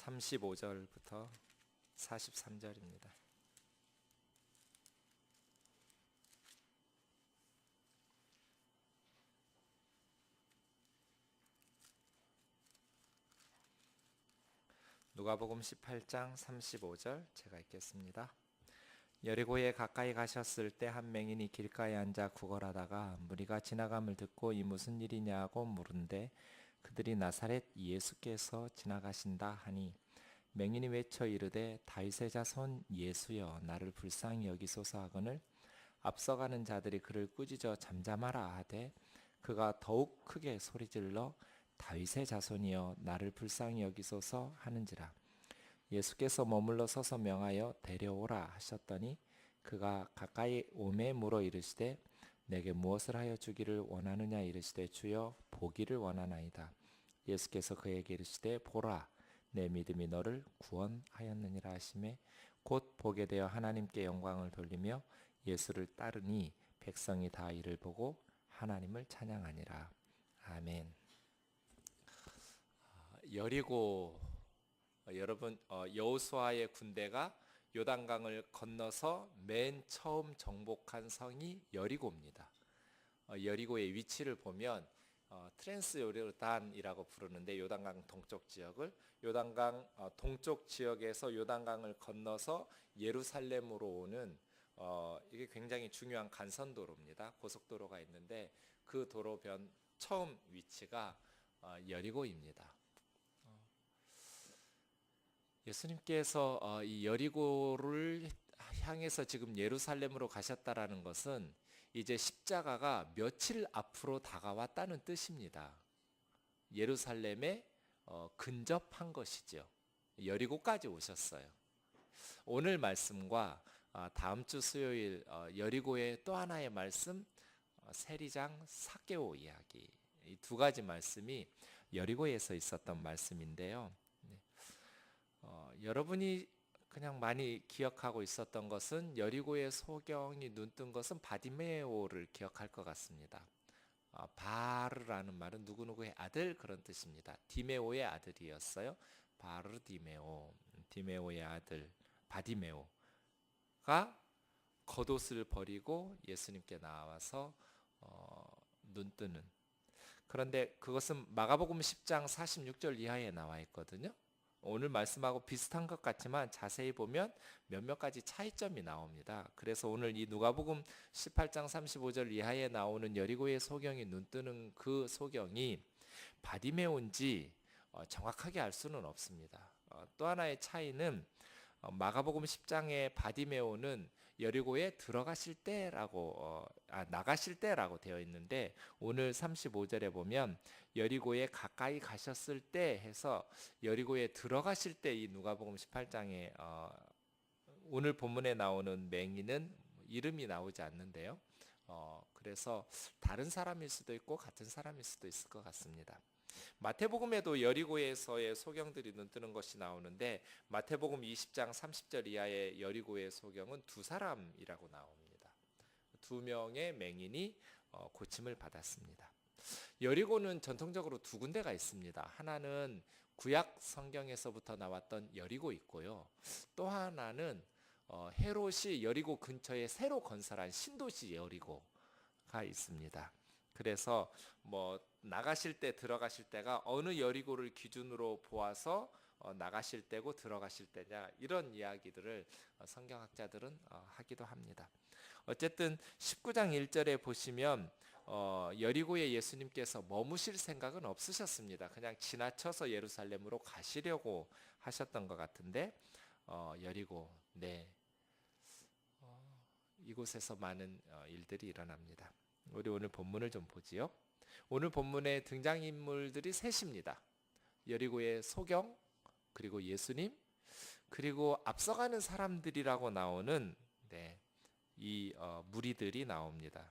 35절부터 43절입니다. 누가복음 18장 35절 제가 읽겠습니다. 여리고에 가까이 가셨을 때 한 맹인이 길가에 앉아 구걸하다가 무리가 지나감을 듣고 이 무슨 일이냐고 물은데 그들이 나사렛 예수께서 지나가신다 하니 맹인이 외쳐 이르되 다윗의 자손 예수여 나를 불쌍히 여기소서 하거늘 앞서가는 자들이 그를 꾸짖어 잠잠하라 하되 그가 더욱 크게 소리질러 다윗의 자손이여 나를 불쌍히 여기소서 하는지라. 예수께서 머물러 서서 명하여 데려오라 하셨더니 그가 가까이 오매 물어 이르시되 내게 무엇을 하여 주기를 원하느냐 이르시되 주여 보기를 원하나이다. 예수께서 그에게 이르시되 보라 내 믿음이 너를 구원하였느니라 하시매 곧 보게 되어 하나님께 영광을 돌리며 예수를 따르니 백성이 다 이를 보고 하나님을 찬양하니라. 아멘. 여리고 여러분 여호수아의 군대가 요단강을 건너서 맨 처음 정복한 성이 여리고입니다. 여리고의 위치를 보면 트랜스 요르단이라고 부르는데 요단강 동쪽 지역을 요단강 동쪽 지역에서 요단강을 건너서 예루살렘으로 오는 이게 굉장히 중요한 간선도로입니다. 고속도로가 있는데 그 도로변 처음 위치가 여리고입니다. 예수님께서 이 여리고를 향해서 지금 예루살렘으로 가셨다라는 것은 이제 십자가가 며칠 앞으로 다가왔다는 뜻입니다. 예루살렘에 근접한 것이죠. 여리고까지 오셨어요. 오늘 말씀과 다음 주 수요일 여리고의 또 하나의 말씀 세리장 삭개오 이야기, 이 두 가지 말씀이 여리고에서 있었던 말씀인데요. 여러분이 그냥 많이 기억하고 있었던 것은 여리고의 소경이 눈뜬 것은 바디메오를 기억할 것 같습니다. 바르라는 말은 누구누구의 아들 그런 뜻입니다. 디메오의 아들이었어요. 바르 디메오, 디메오의 아들 바디메오가 겉옷을 버리고 예수님께 나와서 눈뜨는. 그런데 그것은 마가복음 10장 46절 이하에 나와 있거든요. 오늘 말씀하고 비슷한 것 같지만 자세히 보면 몇몇 가지 차이점이 나옵니다. 그래서 오늘 이 누가복음 18장 35절 이하에 나오는 여리고의 소경이 눈뜨는 그 소경이 바디메오인지 정확하게 알 수는 없습니다. 또 하나의 차이는 마가복음 10장의 바디메오는 여리고에 들어가실 때라고 나가실 때라고 되어 있는데 오늘 35절에 보면 여리고에 가까이 가셨을 때 해서 여리고에 들어가실 때 이 누가복음 18장에 오늘 본문에 나오는 맹인은 이름이 나오지 않는데요. 그래서 다른 사람일 수도 있고 같은 사람일 수도 있을 것 같습니다. 마태복음에도 여리고에서의 소경들이 눈뜨는 것이 나오는데 마태복음 20장 30절 이하의 여리고의 소경은 두 사람이라고 나옵니다. 두 명의 맹인이 고침을 받았습니다. 여리고는 전통적으로 두 군데가 있습니다. 하나는 구약 성경에서부터 나왔던 여리고 있고요. 또 하나는 헤롯이 여리고 근처에 새로 건설한 신도시 여리고가 있습니다. 그래서 나가실 때 들어가실 때가 어느 여리고를 기준으로 보아서 나가실 때고 들어가실 때냐 이런 이야기들을 성경학자들은 하기도 합니다. 어쨌든 19장 1절에 보시면 여리고에 예수님께서 머무실 생각은 없으셨습니다. 그냥 지나쳐서 예루살렘으로 가시려고 하셨던 것 같은데 여리고 이곳에서 많은 일들이 일어납니다. 우리 오늘 본문을 좀 보지요. 오늘 본문의 등장인물들이 셋입니다. 여리고의 소경, 그리고 예수님, 그리고 앞서가는 사람들이라고 나오는 이 무리들이 나옵니다.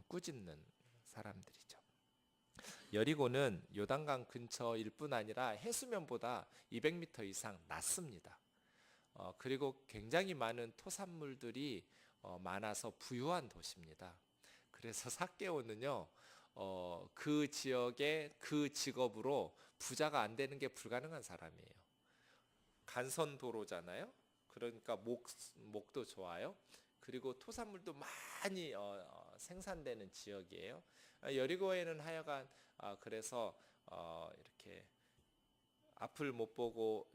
꾸짖는 사람들이죠. 여리고는 요단강 근처일 뿐 아니라 해수면보다 200m 이상 낮습니다. 그리고 굉장히 많은 토산물들이 많아서 부유한 도시입니다. 그래서 삭개오는요 그 지역의 그 직업으로 부자가 안 되는 게 불가능한 사람이에요. 간선도로잖아요. 그러니까 목도 좋아요. 그리고 토산물도 많이 생산되는 지역이에요. 여리고에는 하여간 그래서 이렇게 앞을 못 보고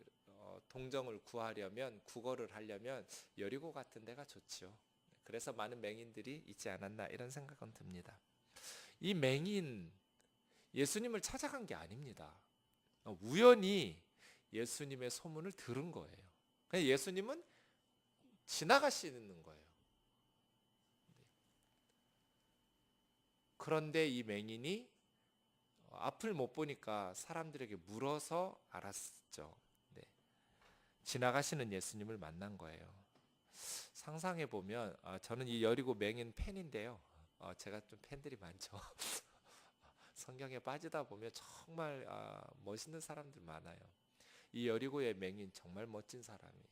동정을 구하려면 구걸을 하려면 여리고 같은 데가 좋죠. 그래서 많은 맹인들이 있지 않았나 이런 생각은 듭니다. 이 맹인 예수님을 찾아간 게 아닙니다. 우연히 예수님의 소문을 들은 거예요. 그냥 예수님은 지나가시는 거예요. 그런데 이 맹인이 앞을 못 보니까 사람들에게 물어서 알았죠. 네. 지나가시는 예수님을 만난 거예요. 상상해 보면 저는 이 여리고 맹인 팬인데요. 제가 좀 팬들이 많죠. 성경에 빠지다 보면 정말 멋있는 사람들 많아요. 이 여리고의 맹인 정말 멋진 사람이에요.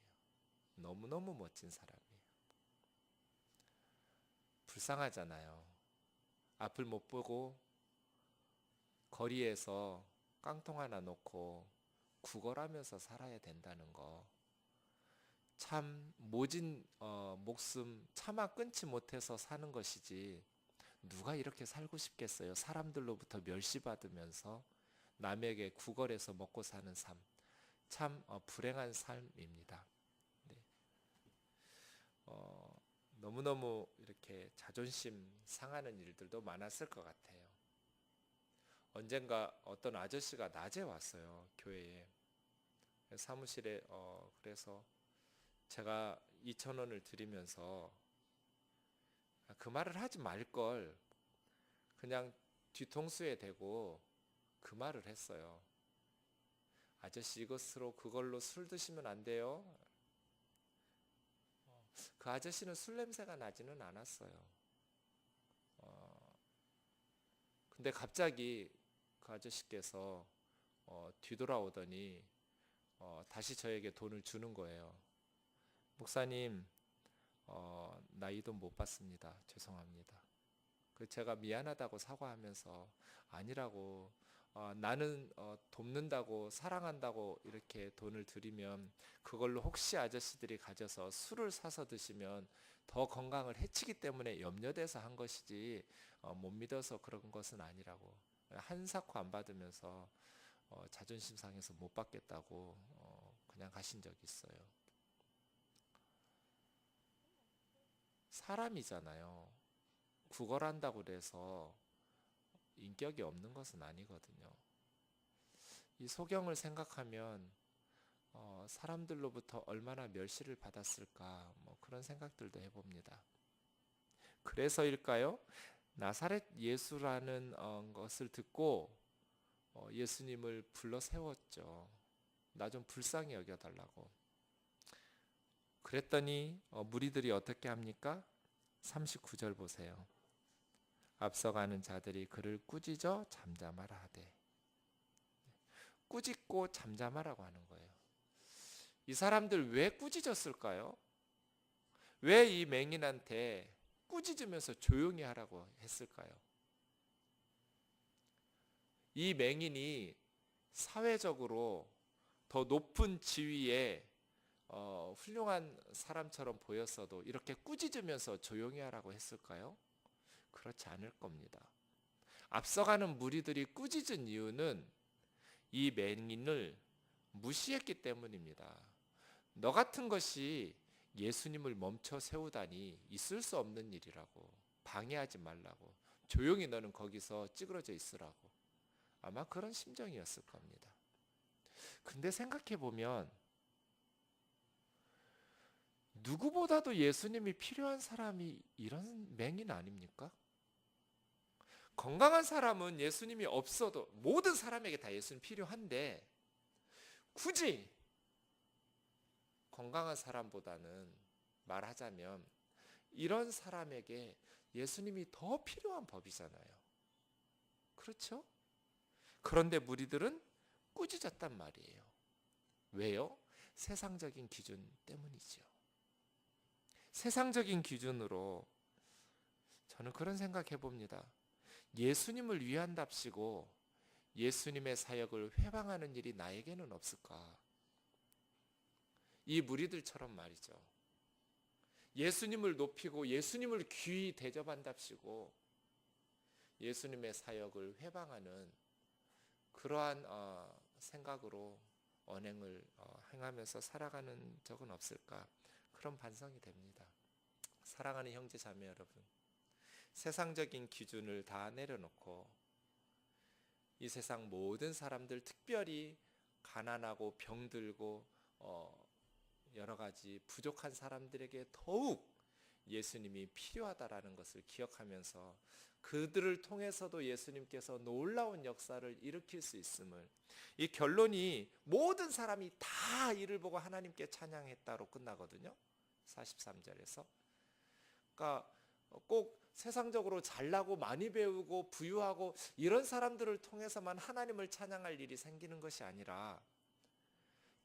너무너무 멋진 사람이에요. 불쌍하잖아요. 앞을 못 보고 거리에서 깡통 하나 놓고 구걸하면서 살아야 된다는 거. 참 모진 목숨 차마 끊지 못해서 사는 것이지 누가 이렇게 살고 싶겠어요. 사람들로부터 멸시받으면서 남에게 구걸해서 먹고 사는 삶. 참 불행한 삶입니다. 네. 너무너무 이렇게 자존심 상하는 일들도 많았을 것 같아요. 언젠가 어떤 아저씨가 낮에 왔어요. 교회에. 사무실에 그래서 제가 2,000원을 드리면서 그 말을 하지 말걸 그냥 뒤통수에 대고 그 말을 했어요. 아저씨 이것으로 그걸로 술 드시면 안 돼요. 그 아저씨는 술 냄새가 나지는 않았어요. 근데 갑자기 그 아저씨께서 뒤돌아오더니 다시 저에게 돈을 주는 거예요. 목사님, 나 이 돈 못 받습니다. 죄송합니다. 그 제가 미안하다고 사과하면서 아니라고 나는 돕는다고 사랑한다고 이렇게 돈을 드리면 그걸로 혹시 아저씨들이 가져서 술을 사서 드시면 더 건강을 해치기 때문에 염려돼서 한 것이지 못 믿어서 그런 것은 아니라고 한사코 안 받으면서 자존심 상해서 못 받겠다고 그냥 가신 적이 있어요. 사람이잖아요. 구걸한다고 해서 인격이 없는 것은 아니거든요. 이 소경을 생각하면 사람들로부터 얼마나 멸시를 받았을까 그런 생각들도 해봅니다. 그래서일까요? 나사렛 예수라는 것을 듣고 예수님을 불러 세웠죠. 나 좀 불쌍히 여겨달라고. 그랬더니 무리들이 어떻게 합니까? 39절 보세요. 앞서가는 자들이 그를 꾸짖어 잠잠하라 하되. 꾸짖고 잠잠하라고 하는 거예요. 이 사람들 왜 꾸짖었을까요? 왜 이 맹인한테 꾸짖으면서 조용히 하라고 했을까요? 이 맹인이 사회적으로 더 높은 지위에 훌륭한 사람처럼 보였어도 이렇게 꾸짖으면서 조용히 하라고 했을까요? 그렇지 않을 겁니다. 앞서가는 무리들이 꾸짖은 이유는 이 맹인을 무시했기 때문입니다. 너 같은 것이 예수님을 멈춰 세우다니 있을 수 없는 일이라고. 방해하지 말라고. 조용히 너는 거기서 찌그러져 있으라고. 아마 그런 심정이었을 겁니다. 근데 생각해 보면 누구보다도 예수님이 필요한 사람이 이런 맹인 아닙니까? 건강한 사람은 예수님이 없어도 모든 사람에게 다 예수님 필요한데 굳이 건강한 사람보다는 말하자면 이런 사람에게 예수님이 더 필요한 법이잖아요. 그렇죠? 그런데 무리들은 꾸짖었단 말이에요. 왜요? 세상적인 기준 때문이죠. 세상적인 기준으로 저는 그런 생각해 봅니다. 예수님을 위한답시고 예수님의 사역을 회방하는 일이 나에게는 없을까? 이 무리들처럼 말이죠. 예수님을 높이고 예수님을 귀히 대접한답시고 예수님의 사역을 회방하는 그러한 생각으로 언행을 행하면서 살아가는 적은 없을까? 그런 반성이 됩니다. 사랑하는 형제 자매 여러분, 세상적인 기준을 다 내려놓고 이 세상 모든 사람들, 특별히 가난하고 병들고 여러 가지 부족한 사람들에게 더욱 예수님이 필요하다라는 것을 기억하면서 그들을 통해서도 예수님께서 놀라운 역사를 일으킬 수 있음을, 이 결론이 모든 사람이 다 이를 보고 하나님께 찬양했다로 끝나거든요. 43절에서. 그러니까 꼭 세상적으로 잘나고 많이 배우고 부유하고 이런 사람들을 통해서만 하나님을 찬양할 일이 생기는 것이 아니라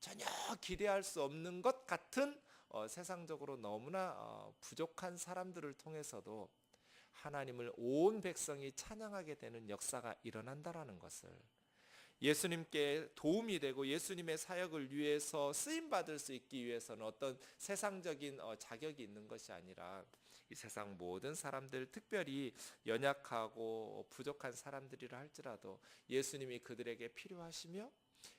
전혀 기대할 수 없는 것 같은 세상적으로 너무나 부족한 사람들을 통해서도 하나님을 온 백성이 찬양하게 되는 역사가 일어난다라는 것을, 예수님께 도움이 되고 예수님의 사역을 위해서 쓰임받을 수 있기 위해서는 어떤 세상적인 자격이 있는 것이 아니라 이 세상 모든 사람들, 특별히 연약하고 부족한 사람들이라 할지라도 예수님이 그들에게 필요하시며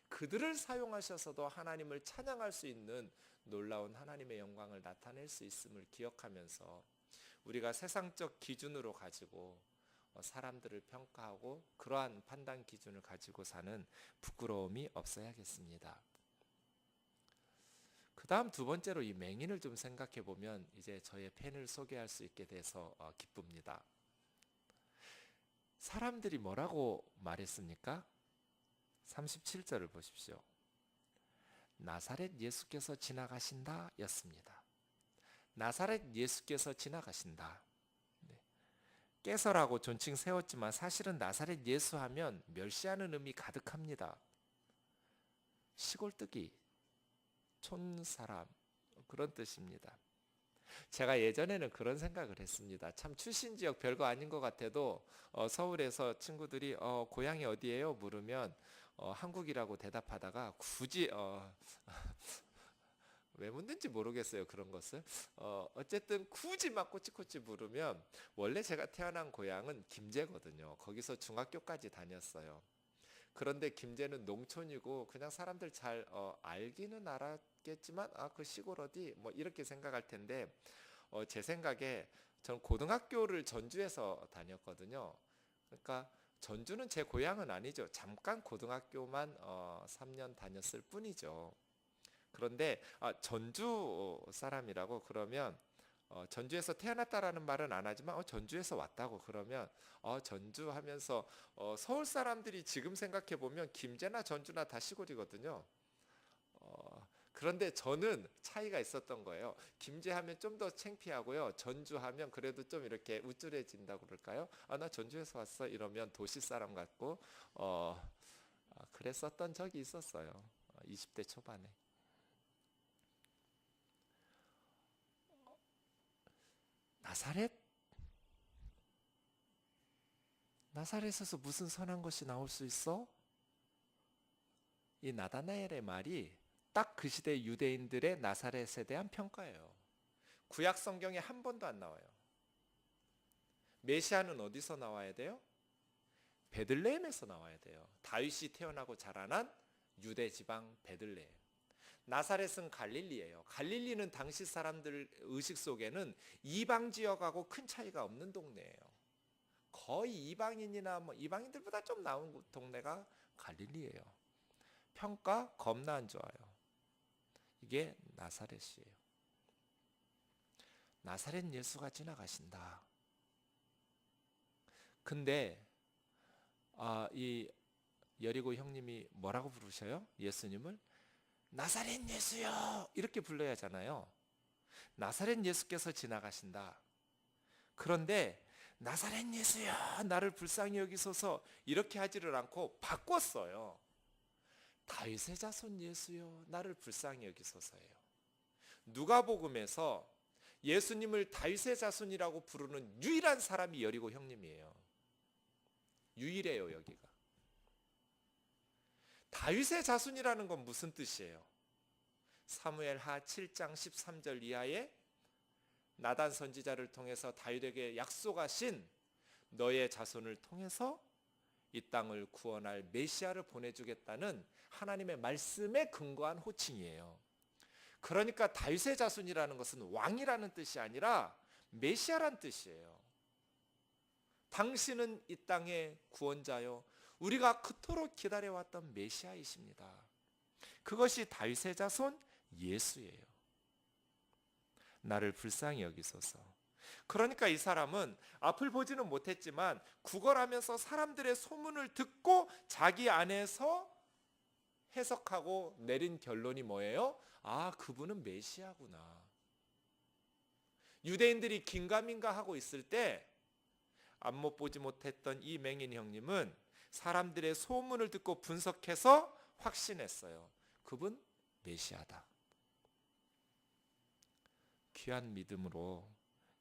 그들을 사용하셔서도 하나님을 찬양할 수 있는 놀라운 하나님의 영광을 나타낼 수 있음을 기억하면서 우리가 세상적 기준으로 가지고 사람들을 평가하고 그러한 판단 기준을 가지고 사는 부끄러움이 없어야겠습니다. 그 다음 두 번째로 이 맹인을 좀 생각해 보면 이제 저의 펜을 소개할 수 있게 돼서 기쁩니다. 사람들이 뭐라고 말했습니까? 37절을 보십시오. 나사렛 예수께서 지나가신다 였습니다. 나사렛 예수께서 지나가신다. 깨서라고 존칭 세웠지만 사실은 나사렛 예수 하면 멸시하는 의미 가득합니다. 시골뜨기, 촌사람, 그런 뜻입니다. 제가 예전에는 그런 생각을 했습니다. 참 출신 지역 별거 아닌 것 같아도 서울에서 친구들이 고향이 어디예요? 물으면 한국이라고 대답하다가 굳이 왜 묻는지 모르겠어요. 그런 것을 어쨌든 굳이 막 꼬치꼬치 물으면, 원래 제가 태어난 고향은 김제거든요. 거기서 중학교까지 다녔어요. 그런데 김제는 농촌이고 그냥 사람들 잘 알기는 알았겠지만 그 시골 어디 뭐 이렇게 생각할 텐데, 제 생각에 전 고등학교를 전주에서 다녔거든요. 그러니까 전주는 제 고향은 아니죠. 잠깐 고등학교만 3년 다녔을 뿐이죠. 그런데 전주 사람이라고 그러면 전주에서 태어났다라는 말은 안 하지만 전주에서 왔다고 그러면 전주 하면서 서울 사람들이 지금 생각해 보면 김제나 전주나 다 시골이거든요. 그런데 저는 차이가 있었던 거예요. 김제 하면 좀 더 창피하고요. 전주 하면 그래도 좀 이렇게 우쭐해진다고 그럴까요? 나 전주에서 왔어 이러면 도시 사람 같고 그랬었던 적이 있었어요. 20대 초반에. 나사렛에서 무슨 선한 것이 나올 수 있어? 이 나다나엘의 말이 딱 그 시대 유대인들의 나사렛에 대한 평가예요. 구약 성경에 한 번도 안 나와요. 메시아는 어디서 나와야 돼요? 베들레헴에서 나와야 돼요. 다윗이 태어나고 자라난 유대 지방 베들레헴. 나사렛은 갈릴리예요. 갈릴리는 당시 사람들 의식 속에는 이방 지역하고 큰 차이가 없는 동네예요. 거의 이방인이나 이방인들보다 좀 나은 동네가 갈릴리예요. 평가 겁나 안 좋아요. 이게 나사렛이에요. 나사렛 예수가 지나가신다. 근데 이 여리고 형님이 뭐라고 부르셔요? 예수님을 나사렛 예수요 이렇게 불러야 하잖아요. 나사렛 예수께서 지나가신다. 그런데 나사렛 예수요 나를 불쌍히 여기소서 이렇게 하지를 않고 바꿨어요. 다윗의 자손 예수요 나를 불쌍히 여기소서예요. 누가복음에서 예수님을 다윗의 자손이라고 부르는 유일한 사람이 여리고 형님이에요. 유일해요. 여기가 다윗의 자손이라는 건 무슨 뜻이에요? 사무엘하 7장 13절 이하에 나단 선지자를 통해서 다윗에게 약속하신 너의 자손을 통해서 이 땅을 구원할 메시아를 보내주겠다는 하나님의 말씀에 근거한 호칭이에요. 그러니까 다윗의 자손이라는 것은 왕이라는 뜻이 아니라 메시아란 뜻이에요. 당신은 이 땅의 구원자요, 우리가 그토록 기다려왔던 메시아이십니다. 그것이 다윗의 자손 예수예요. 나를 불쌍히 여기소서. 그러니까 이 사람은 앞을 보지는 못했지만 구걸하면서 사람들의 소문을 듣고 자기 안에서 해석하고 내린 결론이 뭐예요? 아, 그분은 메시아구나. 유대인들이 긴가민가 하고 있을 때 앞못 보지 못했던 이 맹인 형님은 사람들의 소문을 듣고 분석해서 확신했어요. 그분 메시아다. 귀한 믿음으로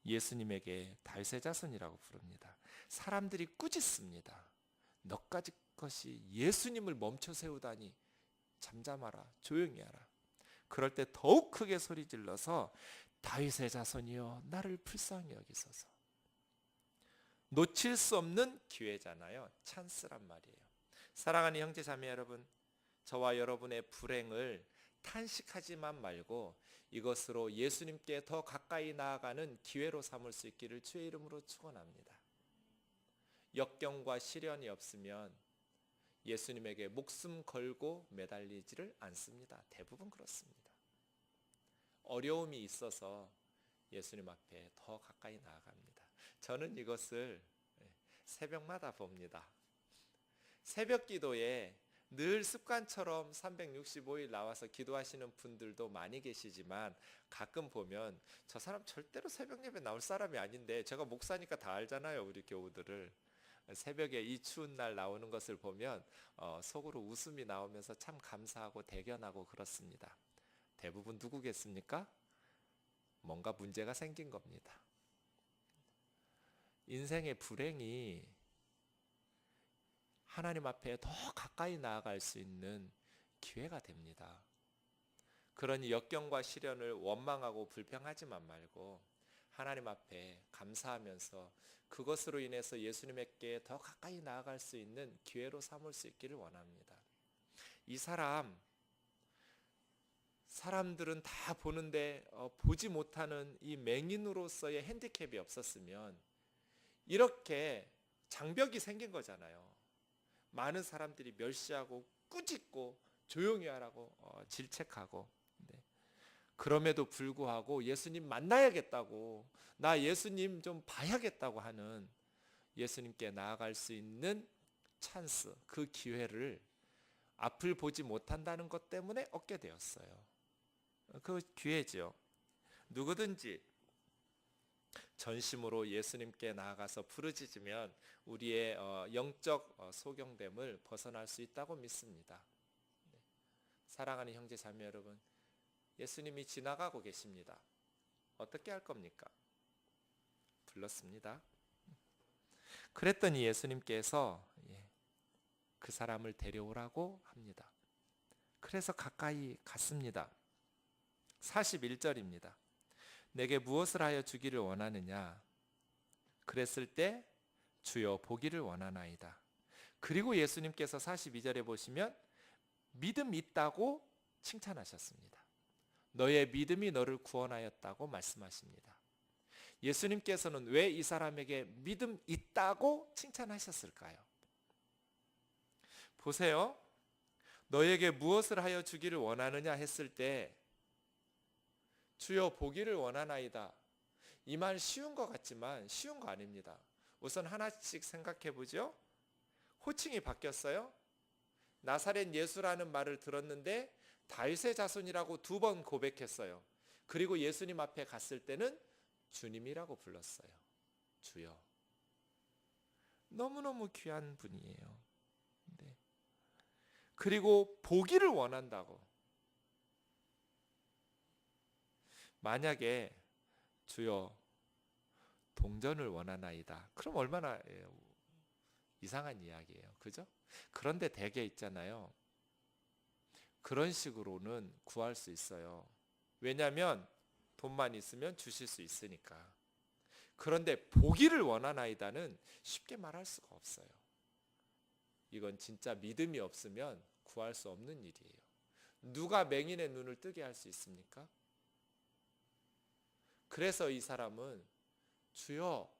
예수님에게 다윗의 자손이라고 부릅니다. 사람들이 꾸짖습니다. 너까지 것이 예수님을 멈춰 세우다니, 잠잠하라, 조용히 하라. 그럴 때 더욱 크게 소리 질러서 다윗의 자손이여 나를 불쌍히 여기소서. 놓칠 수 없는 기회잖아요. 찬스란 말이에요. 사랑하는 형제 자매 여러분, 저와 여러분의 불행을 탄식하지만 말고 이것으로 예수님께 더 가까이 나아가는 기회로 삼을 수 있기를 주의 이름으로 축원합니다. 역경과 시련이 없으면 예수님에게 목숨 걸고 매달리지를 않습니다. 대부분 그렇습니다. 어려움이 있어서 예수님 앞에 더 가까이 나아갑니다. 저는 이것을 새벽마다 봅니다. 새벽 기도에 늘 습관처럼 365일 나와서 기도하시는 분들도 많이 계시지만 가끔 보면 저 사람 절대로 새벽 예배 나올 사람이 아닌데, 제가 목사니까 다 알잖아요, 우리 교우들을. 새벽에 이 추운 날 나오는 것을 보면 속으로 웃음이 나오면서 참 감사하고 대견하고 그렇습니다. 대부분 누구겠습니까? 뭔가 문제가 생긴 겁니다. 인생의 불행이 하나님 앞에 더 가까이 나아갈 수 있는 기회가 됩니다. 그러니 역경과 시련을 원망하고 불평하지만 말고 하나님 앞에 감사하면서 그것으로 인해서 예수님께 더 가까이 나아갈 수 있는 기회로 삼을 수 있기를 원합니다. 이 사람들은 다 보는데 보지 못하는 이 맹인으로서의 핸디캡이 없었으면 이렇게 장벽이 생긴 거잖아요. 많은 사람들이 멸시하고 꾸짖고 조용히 하라고 질책하고, 그럼에도 불구하고 예수님 만나야겠다고, 나 예수님 좀 봐야겠다고 하는, 예수님께 나아갈 수 있는 찬스, 그 기회를 앞을 보지 못한다는 것 때문에 얻게 되었어요. 그 기회죠. 누구든지 전심으로 예수님께 나아가서 부르짖으면 우리의 영적 소경됨을 벗어날 수 있다고 믿습니다. 사랑하는 형제 자매 여러분, 예수님이 지나가고 계십니다. 어떻게 할 겁니까? 불렀습니다. 그랬더니 예수님께서 그 사람을 데려오라고 합니다. 그래서 가까이 갔습니다. 41절입니다. 내게 무엇을 하여 주기를 원하느냐? 그랬을 때 주여 보기를 원하나이다. 그리고 예수님께서 42절에 보시면 믿음 있다고 칭찬하셨습니다. 너의 믿음이 너를 구원하였다고 말씀하십니다. 예수님께서는 왜 이 사람에게 믿음 있다고 칭찬하셨을까요? 보세요. 너에게 무엇을 하여 주기를 원하느냐 했을 때 주여 보기를 원하나이다. 이 말 쉬운 것 같지만 쉬운 거 아닙니다. 우선 하나씩 생각해 보죠. 호칭이 바뀌었어요. 나사렛 예수라는 말을 들었는데 다윗의 자손이라고 2번 고백했어요. 그리고 예수님 앞에 갔을 때는 주님이라고 불렀어요. 주여. 너무너무 귀한 분이에요. 네. 그리고 보기를 원한다고. 만약에 주여 동전을 원하나이다. 그럼 얼마나 이상한 이야기예요. 그죠? 그런데 대개 있잖아요. 그런 식으로는 구할 수 있어요. 왜냐하면 돈만 있으면 주실 수 있으니까. 그런데 보기를 원하나이다는 쉽게 말할 수가 없어요. 이건 진짜 믿음이 없으면 구할 수 없는 일이에요. 누가 맹인의 눈을 뜨게 할 수 있습니까? 그래서 이 사람은 주여,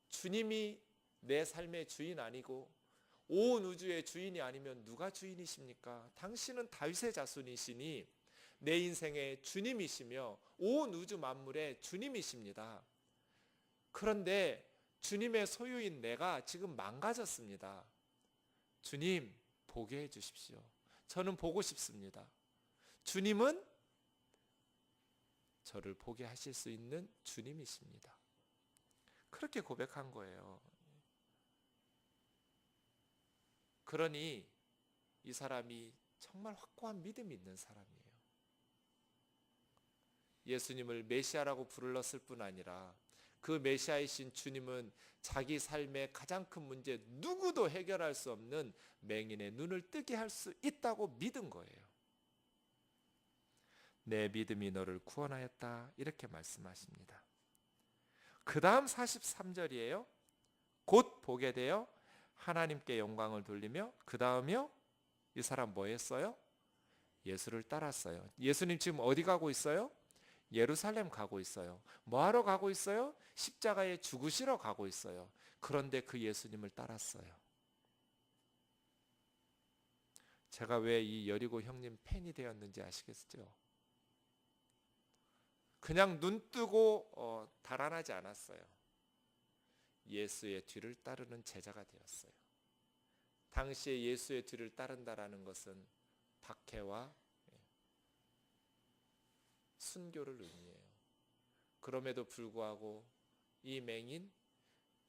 주님이 내 삶의 주인 아니고 온 우주의 주인이 아니면 누가 주인이십니까? 당신은 다윗의 자손이시니 내 인생의 주님이시며 온 우주 만물의 주님이십니다. 그런데 주님의 소유인 내가 지금 망가졌습니다. 주님, 보게 해 주십시오. 저는 보고 싶습니다. 주님은 저를 보게 하실 수 있는 주님이십니다. 그렇게 고백한 거예요. 그러니 이 사람이 정말 확고한 믿음이 있는 사람이에요. 예수님을 메시아라고 불렀을 뿐 아니라 그 메시아이신 주님은 자기 삶의 가장 큰 문제, 누구도 해결할 수 없는 맹인의 눈을 뜨게 할 수 있다고 믿은 거예요. 내 믿음이 너를 구원하였다, 이렇게 말씀하십니다. 그 다음 43절이에요. 곧 보게 되어 하나님께 영광을 돌리며, 그 다음이요, 이 사람 뭐 했어요? 예수를 따랐어요. 예수님 지금 어디 가고 있어요? 예루살렘 가고 있어요. 뭐하러 가고 있어요? 십자가에 죽으시러 가고 있어요. 그런데 그 예수님을 따랐어요. 제가 왜 이 여리고 형님 팬이 되었는지 아시겠죠? 그냥 눈 뜨고 달아나지 않았어요. 예수의 뒤를 따르는 제자가 되었어요. 당시에 예수의 뒤를 따른다라는 것은 박해와 순교를 의미해요. 그럼에도 불구하고 이 맹인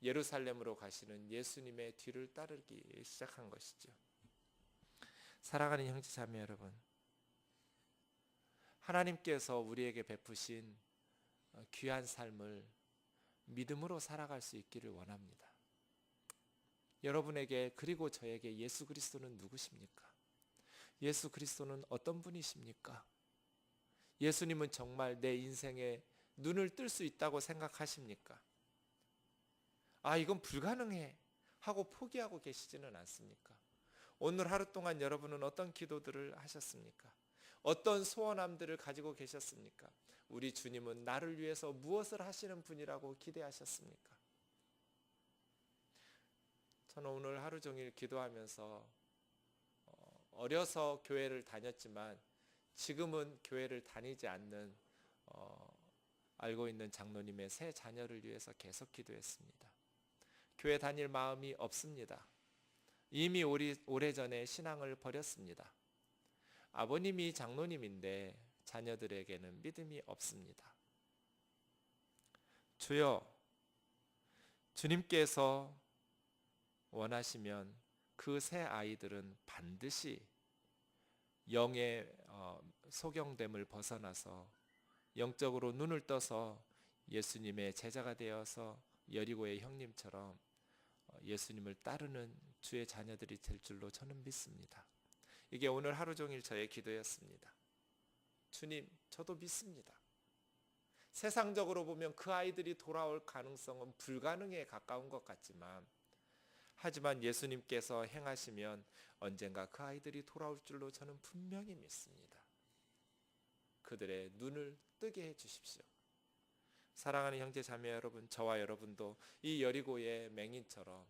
예루살렘으로 가시는 예수님의 뒤를 따르기 시작한 것이죠. 사랑하는 형제 자매 여러분, 하나님께서 우리에게 베푸신 귀한 삶을 믿음으로 살아갈 수 있기를 원합니다. 여러분에게, 그리고 저에게 예수 그리스도는 누구십니까? 예수 그리스도는 어떤 분이십니까? 예수님은 정말 내 인생에 눈을 뜰 수 있다고 생각하십니까? 아, 이건 불가능해 하고 포기하고 계시지는 않습니까? 오늘 하루 동안 여러분은 어떤 기도들을 하셨습니까? 어떤 소원함들을 가지고 계셨습니까? 우리 주님은 나를 위해서 무엇을 하시는 분이라고 기대하셨습니까? 저는 오늘 하루 종일 기도하면서 어려서 교회를 다녔지만 지금은 교회를 다니지 않는 알고 있는 장로님의 새 자녀를 위해서 계속 기도했습니다. 교회 다닐 마음이 없습니다. 이미 오래전에 신앙을 버렸습니다. 아버님이 장로님인데 자녀들에게는 믿음이 없습니다. 주여, 주님께서 원하시면 그 새 아이들은 반드시 영의 소경됨을 벗어나서 영적으로 눈을 떠서 예수님의 제자가 되어서 여리고의 형님처럼 예수님을 따르는 주의 자녀들이 될 줄로 저는 믿습니다. 이게 오늘 하루 종일 저의 기도였습니다. 주님, 저도 믿습니다. 세상적으로 보면 그 아이들이 돌아올 가능성은 불가능에 가까운 것 같지만, 하지만 예수님께서 행하시면 언젠가 그 아이들이 돌아올 줄로 저는 분명히 믿습니다. 그들의 눈을 뜨게 해 주십시오. 사랑하는 형제 자매 여러분, 저와 여러분도 이 여리고의 맹인처럼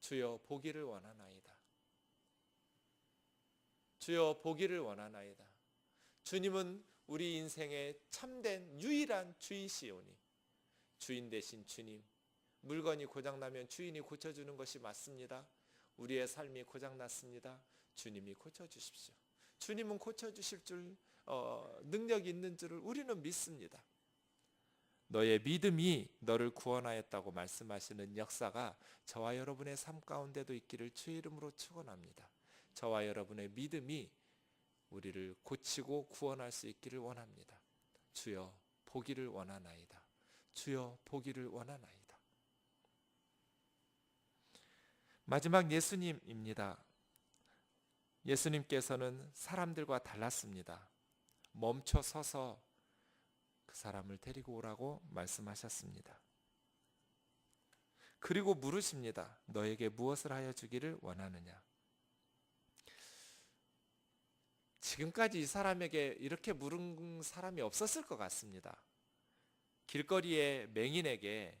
주여 보기를 원하나이다. 주여 보기를 원하나이다. 주님은 우리 인생의 참된 유일한 주이시오니, 주인 되신 주님, 물건이 고장나면 주인이 고쳐주는 것이 맞습니다. 우리의 삶이 고장났습니다. 주님이 고쳐주십시오. 주님은 고쳐주실 줄 능력이 있는 줄을 우리는 믿습니다. 너의 믿음이 너를 구원하였다고 말씀하시는 역사가 저와 여러분의 삶 가운데도 있기를 주의 이름으로 축원합니다. 저와 여러분의 믿음이 우리를 고치고 구원할 수 있기를 원합니다. 주여 보기를 원하나이다. 주여 보기를 원하나이다. 마지막 예수님입니다. 예수님께서는 사람들과 달랐습니다. 멈춰 서서 그 사람을 데리고 오라고 말씀하셨습니다. 그리고 물으십니다. 너에게 무엇을 하여 주기를 원하느냐? 지금까지 이 사람에게 이렇게 물은 사람이 없었을 것 같습니다. 길거리의 맹인에게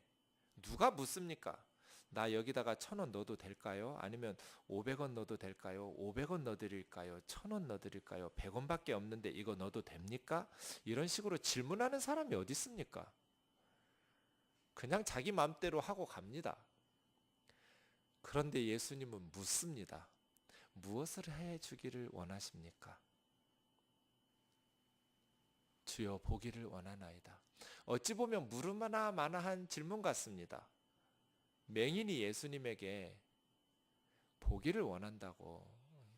누가 묻습니까? 나 여기다가 1,000원 넣어도 될까요? 아니면 500원 넣어도 될까요? 500원 넣어드릴까요? 1,000원 넣어드릴까요? 100원밖에 없는데 이거 넣어도 됩니까? 이런 식으로 질문하는 사람이 어디 있습니까? 그냥 자기 마음대로 하고 갑니다. 그런데 예수님은 묻습니다. 무엇을 해 주기를 원하십니까? 주여 보기를 원하나이다. 어찌 보면 물으나 마나한 질문 같습니다. 맹인이 예수님에게 보기를 원한다고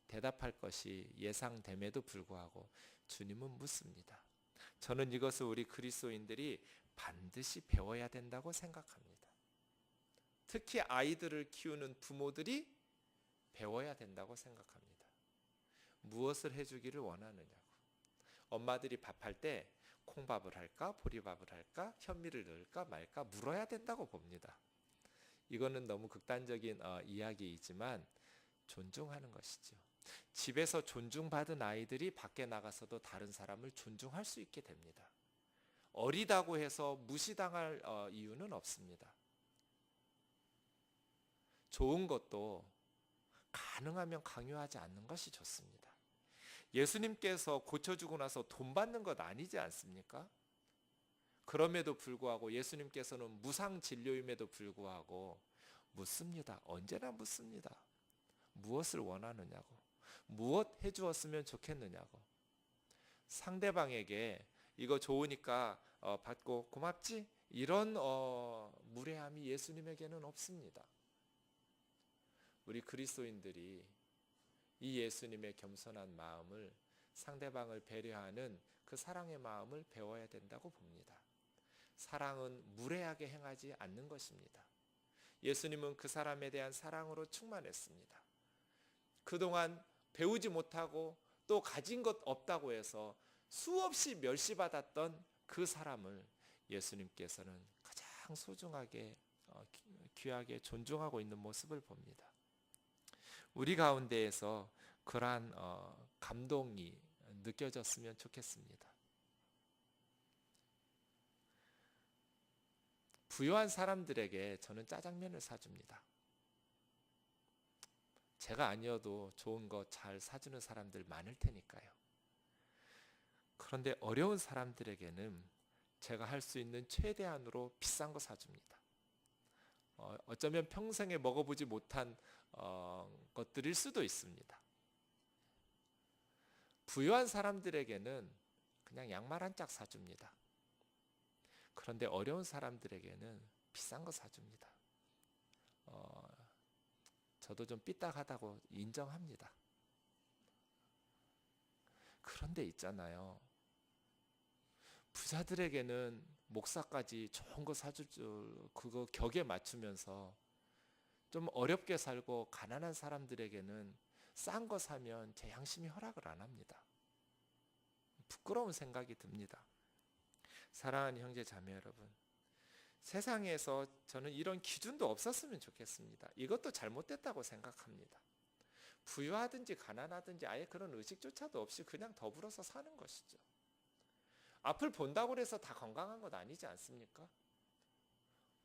대답할 것이 예상됨에도 불구하고 주님은 묻습니다. 저는 이것을 우리 그리스도인들이 반드시 배워야 된다고 생각합니다. 특히 아이들을 키우는 부모들이 배워야 된다고 생각합니다. 무엇을 해주기를 원하느냐고. 엄마들이 밥할 때 콩밥을 할까 보리밥을 할까 현미를 넣을까 말까 물어야 된다고 봅니다. 이거는 너무 극단적인 이야기이지만 존중하는 것이죠. 집에서 존중받은 아이들이 밖에 나가서도 다른 사람을 존중할 수 있게 됩니다. 어리다고 해서 무시당할 이유는 없습니다. 좋은 것도 가능하면 강요하지 않는 것이 좋습니다. 예수님께서 고쳐주고 나서 돈 받는 것 아니지 않습니까? 그럼에도 불구하고 예수님께서는 무상진료임에도 불구하고 묻습니다. 언제나 묻습니다. 무엇을 원하느냐고. 무엇 해주었으면 좋겠느냐고. 상대방에게 이거 좋으니까 받고 고맙지? 이런 무례함이 예수님에게는 없습니다. 우리 그리스도인들이 이 예수님의 겸손한 마음을 상대방을 배려하는 그 사랑의 마음을 배워야 된다고 봅니다. 사랑은 무례하게 행하지 않는 것입니다. 예수님은 그 사람에 대한 사랑으로 충만했습니다. 그동안 배우지 못하고 또 가진 것 없다고 해서 수없이 멸시받았던 그 사람을 예수님께서는 가장 소중하게 귀하게 존중하고 있는 모습을 봅니다. 우리 가운데에서 그러한 감동이 느껴졌으면 좋겠습니다. 부유한 사람들에게 저는 짜장면을 사줍니다. 제가 아니어도 좋은 거 잘 사주는 사람들 많을 테니까요. 그런데 어려운 사람들에게는 제가 할 수 있는 최대한으로 비싼 거 사줍니다. 어쩌면 평생에 먹어보지 못한 것들일 수도 있습니다. 부유한 사람들에게는 그냥 양말 한 짝 사줍니다. 그런데 어려운 사람들에게는 비싼 거 사줍니다. 저도 좀 삐딱하다고 인정합니다. 그런데 있잖아요. 부자들에게는 목사까지 좋은 거 사줄 줄 그거 격에 맞추면서 좀 어렵게 살고 가난한 사람들에게는 싼 거 사면 제 양심이 허락을 안 합니다. 부끄러운 생각이 듭니다. 사랑하는 형제 자매 여러분, 세상에서 저는 이런 기준도 없었으면 좋겠습니다. 이것도 잘못됐다고 생각합니다. 부유하든지 가난하든지 아예 그런 의식조차도 없이 그냥 더불어서 사는 것이죠. 앞을 본다고 해서 다 건강한 것 아니지 않습니까?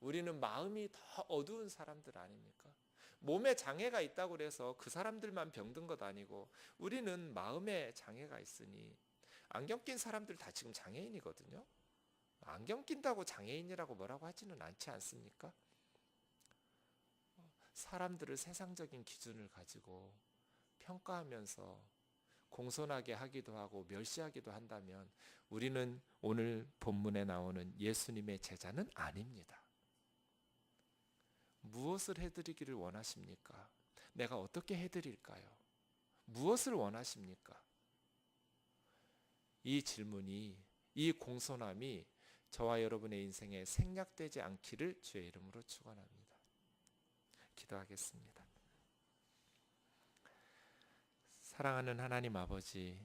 우리는 마음이 더 어두운 사람들 아닙니까? 몸에 장애가 있다고 해서 그 사람들만 병든 것 아니고 우리는 마음에 장애가 있으니 안경 낀 사람들 다 지금 장애인이거든요. 안경 낀다고 장애인이라고 뭐라고 하지는 않지 않습니까? 사람들을 세상적인 기준을 가지고 평가하면서 공손하게 하기도 하고 멸시하기도 한다면 우리는 오늘 본문에 나오는 예수님의 제자는 아닙니다. 무엇을 해드리기를 원하십니까? 내가 어떻게 해드릴까요? 무엇을 원하십니까? 이 질문이, 이 공손함이 저와 여러분의 인생에 생략되지 않기를 주의 이름으로 축원합니다. 기도하겠습니다. 사랑하는 하나님 아버지,